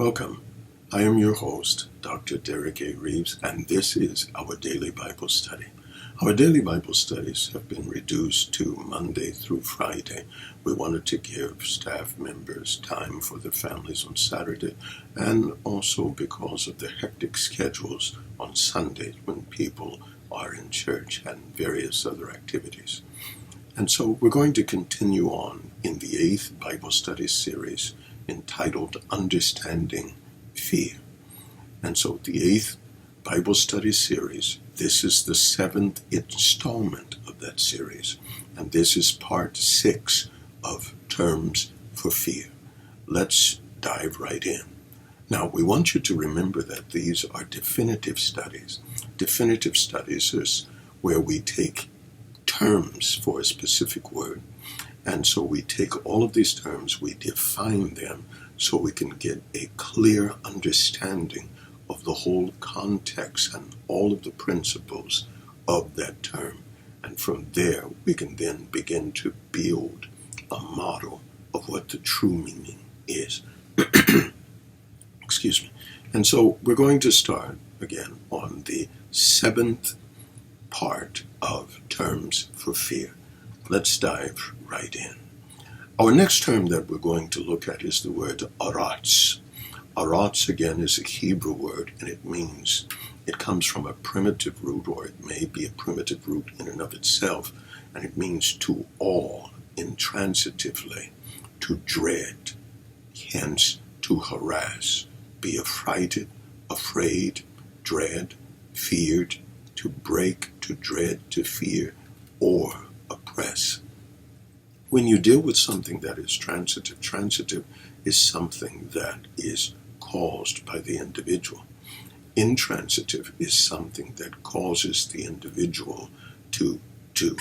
Welcome. I am your host, Dr. Derek A. Reeves, and this is our daily Bible study. Our daily Bible studies have been reduced to Monday through Friday. We wanted to give staff members time for their families on Saturday, and also because of the hectic schedules on Sundays when people are in church and various other activities. And so we're going to continue on in the 8th Bible study series entitled Understanding Fear. And so the 8th Bible study series, this is the 7th installment of that series. And this is part 6 of Terms for Fear. Let's dive right in. Now, we want you to remember that these are definitive studies. Definitive studies is where we take terms for a specific word. And so we take all of these terms, we define them so we can get a clear understanding of the whole context and all of the principles of that term. And from there, we can then begin to build a model of what the true meaning is. Excuse me. And so we're going to start again on the 7th part of Terms for Fear. Let's dive right in. Our next term that we're going to look at is the word Arats. Arats, again, is a Hebrew word, and it comes from a primitive root, or it may be a primitive root in and of itself, and it means to awe, intransitively, to dread, hence to harass, be affrighted, afraid, dread, feared, to break, to dread, to fear, or oppress. When you deal with something that is transitive is something that is caused by the individual. Intransitive is something that causes the individual to do.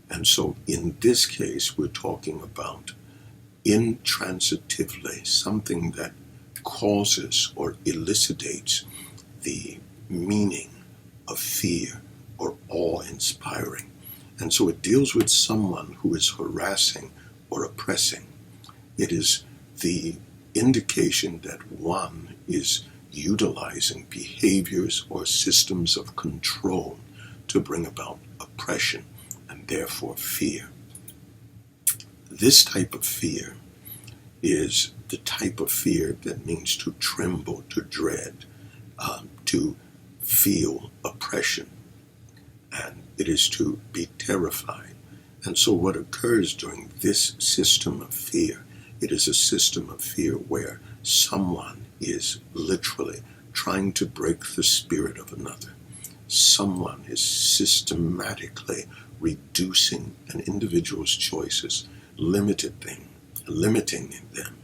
And so in this case, we're talking about intransitively, something that causes or elucidates the meaning of fear or awe-inspiring. And so it deals with someone who is harassing or oppressing. It is the indication that one is utilizing behaviors or systems of control to bring about oppression and therefore fear. This type of fear is the type of fear that means to tremble, to dread, to feel oppression, and it is to be terrified. And so what occurs during this system of fear, it is a system of fear where someone is literally trying to break the spirit of another. Someone is systematically reducing an individual's choices, limiting them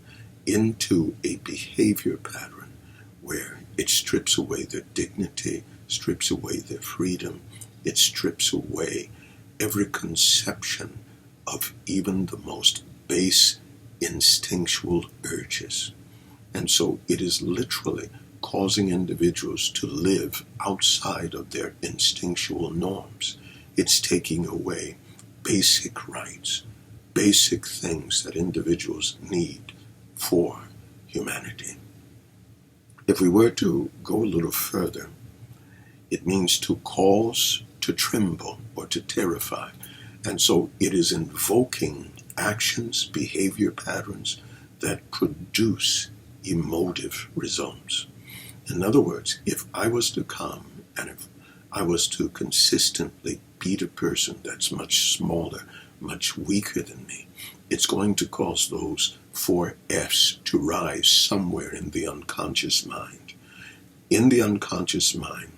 into a behavior pattern where it strips away their dignity, strips away their freedom, it strips away every conception of even the most base instinctual urges. And so it is literally causing individuals to live outside of their instinctual norms. It's taking away basic rights, basic things that individuals need for humanity. If we were to go a little further, it means to cause to tremble or to terrify. And so it is invoking actions, behavior patterns that produce emotive results. In other words, if I was to come and if I was to consistently beat a person that's much smaller, much weaker than me, it's going to cause those 4 F's to rise somewhere in the unconscious mind. In the unconscious mind,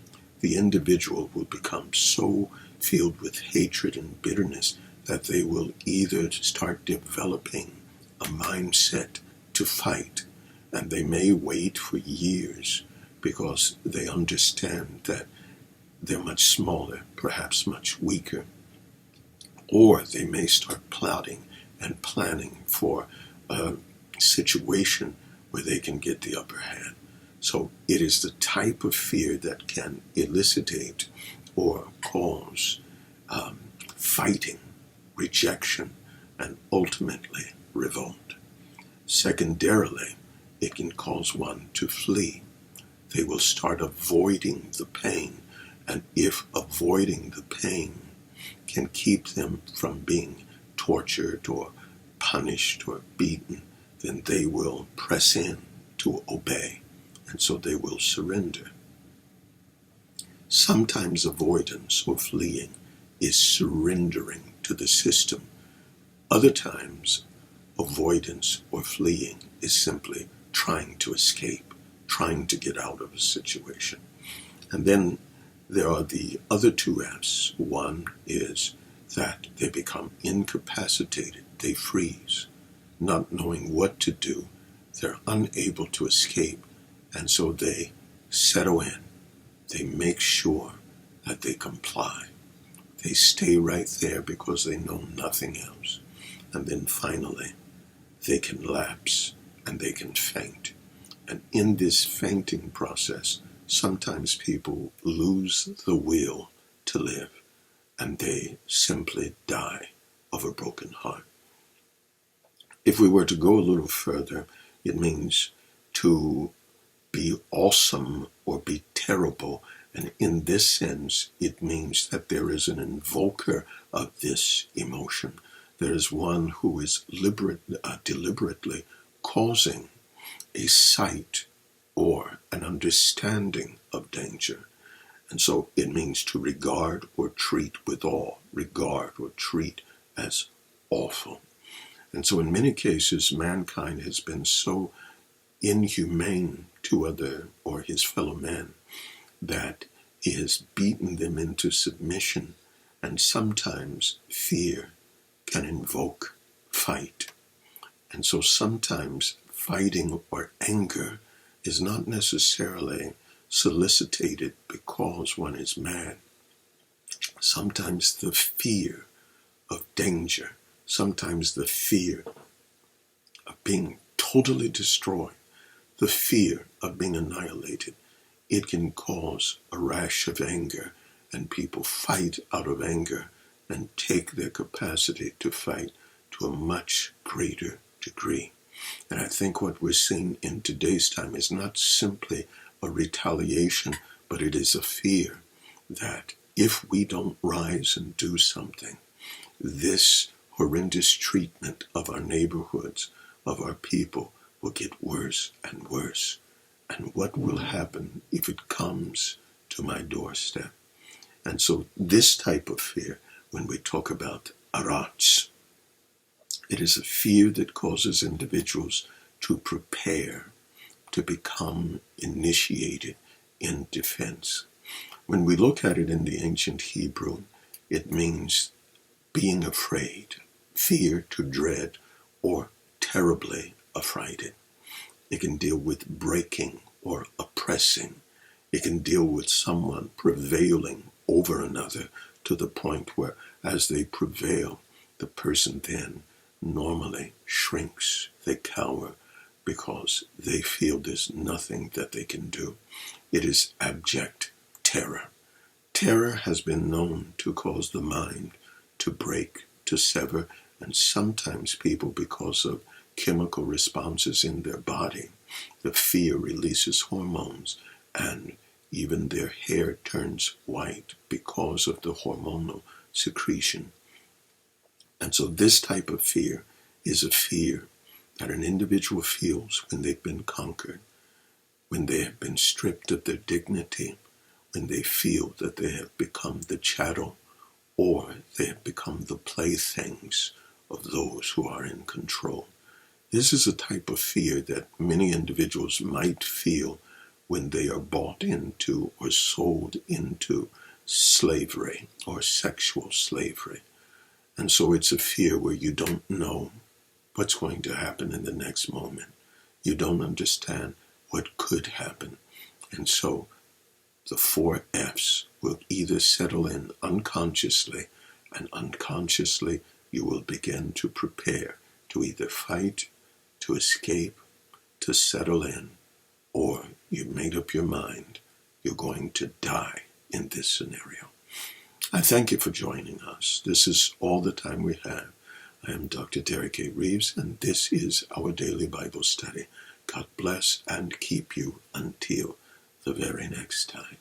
the individual will become so filled with hatred and bitterness that they will either start developing a mindset to fight, and they may wait for years because they understand that they're much smaller, perhaps much weaker, or they may start plotting and planning for a situation where they can get the upper hand. So it is the type of fear that can elicitate or cause fighting, rejection, and ultimately revolt. Secondarily, it can cause one to flee. They will start avoiding the pain. And if avoiding the pain can keep them from being tortured or punished or beaten, then they will press in to obey. And so they will surrender. Sometimes avoidance or fleeing is surrendering to the system. Other times, avoidance or fleeing is simply trying to escape, trying to get out of a situation. And then there are the other two F's. One is that they become incapacitated, they freeze, not knowing what to do. They're unable to escape, and so they settle in. They make sure that they comply. They stay right there because they know nothing else. And then finally, they can lapse and they can faint. And in this fainting process, sometimes people lose the will to live and they simply die of a broken heart. If we were to go a little further, it means to be awesome or be terrible. And in this sense, it means that there is an invoker of this emotion. There is one who is deliberately causing a sight or an understanding of danger. And so it means to regard or treat with awe, regard or treat as awful. And so in many cases, mankind has been so inhumane to other or his fellow men that he has beaten them into submission, and sometimes fear can invoke fight. And so sometimes fighting or anger is not necessarily solicited because one is mad. Sometimes the fear of danger, sometimes the fear of being totally destroyed, the fear of being annihilated, it can cause a rash of anger, and people fight out of anger and take their capacity to fight to a much greater degree. And I think what we're seeing in today's time is not simply a retaliation, but it is a fear that if we don't rise and do something, this horrendous treatment of our neighborhoods, of our people, will get worse and worse. And what will happen if it comes to my doorstep? And so this type of fear, when we talk about Arats, it is a fear that causes individuals to prepare, to become initiated in defense. When we look at it in the ancient Hebrew, it means being afraid, fear to dread, or terribly affrighted. It can deal with breaking or oppressing. It can deal with someone prevailing over another to the point where as they prevail, the person then normally shrinks, they cower because they feel there's nothing that they can do. It is abject terror. Terror has been known to cause the mind to break, to sever, and sometimes people, because of chemical responses in their body, the fear releases hormones and even their hair turns white because of the hormonal secretion. And so this type of fear is a fear that an individual feels when they've been conquered, when they have been stripped of their dignity, when they feel that they have become the chattel or they have become the playthings of those who are in control. This is a type of fear that many individuals might feel when they are bought into or sold into slavery or sexual slavery. And so it's a fear where you don't know what's going to happen in the next moment. You don't understand what could happen. And so the 4 F's will either settle in unconsciously, and unconsciously you will begin to prepare to either fight, to escape, to settle in, or you've made up your mind you're going to die in this scenario. I thank you for joining us. This is all the time we have. I am Dr. Derek A. Reeves, and this is our daily Bible study. God bless and keep you until the very next time.